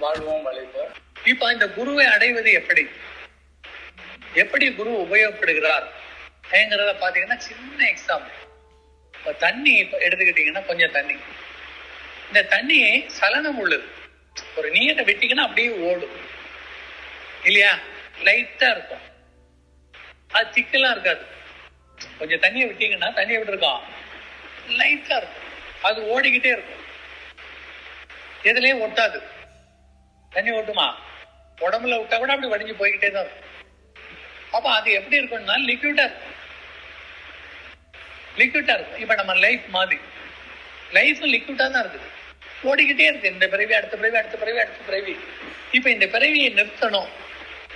வாழ்வோம் வளைப்போம். இப்ப இந்த குருவை அடைவது எப்படி எப்படி குரு உபயோகப்படுகிறார் அப்படிங்கிறத பாத்தீங்கன்னா சின்ன எக்ஸாம்பிள். இப்ப தண்ணி எடுத்துக்கிட்டீங்கன்னா கொஞ்சம் தண்ணி, இந்த தண்ணி சலனம் உள்ளது. ஒரு நீரை விட்டீங்கன்னா அப்படியே ஓடும் இல்லையா, லைட்டா இருக்கும், அது திக்கெல்லாம் இருக்காது. கொஞ்சம் தண்ணியை விட்டீங்கன்னா தண்ணி எப்படி இருக்கும், லைட்டா இருக்கும், அது ஓடிக்கிட்டே இருக்கும், எதுலயும் ஒட்டாது. தண்ணி ஓட்டுமா, உடம்புல விட்டா கூட அப்படி வடிஞ்சு போய்கிட்டே தான் இருக்கும். அப்ப அது எப்படி இருக்கும்னா லிக்விடா இருக்கும், லிக்விடா இருக்கும். இப்ப நம்ம லைஃப் மாதிரி, லைஃப் லிக்விடா தான் இருக்குது, ஓடிக்கிட்டே இருக்கு. இந்த பிறவி அடுத்த பிறவி அடுத்த பிறவி அடுத்த பிறவி. இப்ப இந்த பிறவியை நிறுத்தணும்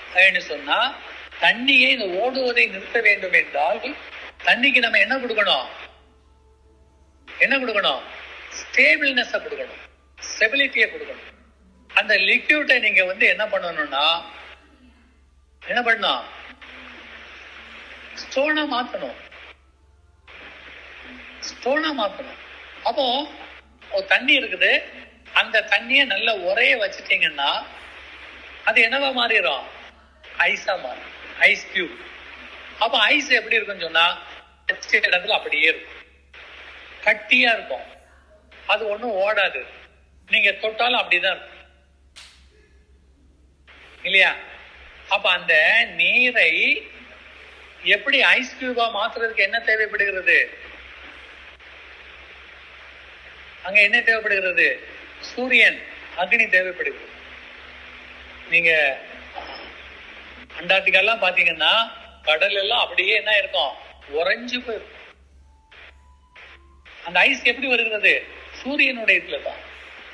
அப்படின்னு சொன்னா தண்ணியை இந்த ஓடுவதை நிறுத்த வேண்டும் என்றால் தண்ணிக்கு நம்ம என்ன கொடுக்கணும், என்ன கொடுக்கணும், ஸ்டேபிள்னஸ் கொடுக்கணும், ஸ்டெபிலிட்டியை கொடுக்கணும். அந்த லிக்விட்டை நீங்க என்ன பண்ணணும்னா என்ன பண்ணணும், ஸ்டோனா மாத்தணும், ஸ்டோனா மாத்தணும். அப்போ தண்ணி இருக்குது, அந்த தண்ணியை நல்ல உரைய வச்சுட்டீங்கன்னா அது என்னவா மாறிடும், ஐஸா மாறும், ஐஸ் கியூப். அப்ப ஐஸ் எப்படி இருக்குன்னு சொன்னா இடத்துல அப்படியே இருக்கும், கட்டியா இருக்கும், அது ஒண்ணும் ஓடாது, நீங்க தொட்டாலும் அப்படிதான் இருக்கும் இல்லையா. அப்ப அந்த நீரை எப்படி ஐஸ் கியூபா மாத்துறதுக்கு என்ன தேவைப்படுகிறது, அங்க என்ன தேவைப்படுகிறது, சூரியன் அக்னி தேவைப்படுகிறது. நீங்க அண்டார்டிகா பாத்தீங்கன்னா கடல் எல்லாம் அப்படியே என்ன இருக்கும், உறைஞ்சு போயிருக்கும். அந்த ஐஸ் எப்படி வருகிறது, சூரியனுடைய இதுல தான்.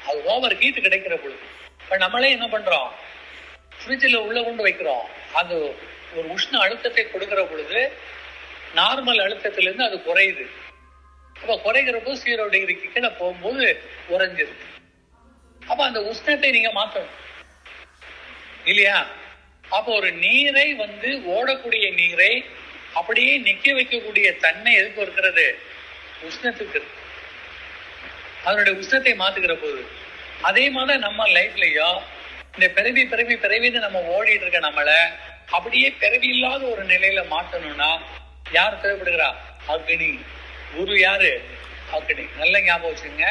அது ஓவர் ஹீட் கிடைக்கிற பொழுது இப்ப நம்மளே என்ன பண்றோம், ஃப்ரிட்ஜில் உள்ள கொண்டு வைக்கிறோம், அது ஒரு உஷ்ண அழுத்தத்தை கொடுக்கிற பொழுது நார்மல் அழுத்தத்திலிருந்து அது குறையுது. அப்ப குறைகிறப்போ 0 டிகிரிக்கு கீழே போகும்போது உறைஞ்சிருக்கு. அப்ப அந்த உஷ்ணத்தை நீங்க மாற்றணும் இல்லையா. அப்போ ஒரு நீரை ஓடக்கூடிய நீரை அப்படியே நிக்க வைக்கக்கூடிய தன்மை எதுக்கு இருக்கிறது, உஷ்ணத்துக்கு, அதனுடைய உஷ்ணத்தை மாத்துக்கிற போது. அதே மாதிரி நம்ம லைஃப்லயோ இந்த பிறவி பிறவி பிறவின்னு நம்ம ஓடிட்டு இருக்க நம்மள அப்படியே பிறவி இல்லாத ஒரு நிலையில மாற்றணும்னா யார் தேவைப்படுகிறா, அக்னி. குரு யாரு, அக்னி. நல்ல ஞாபகம் வச்சுங்க.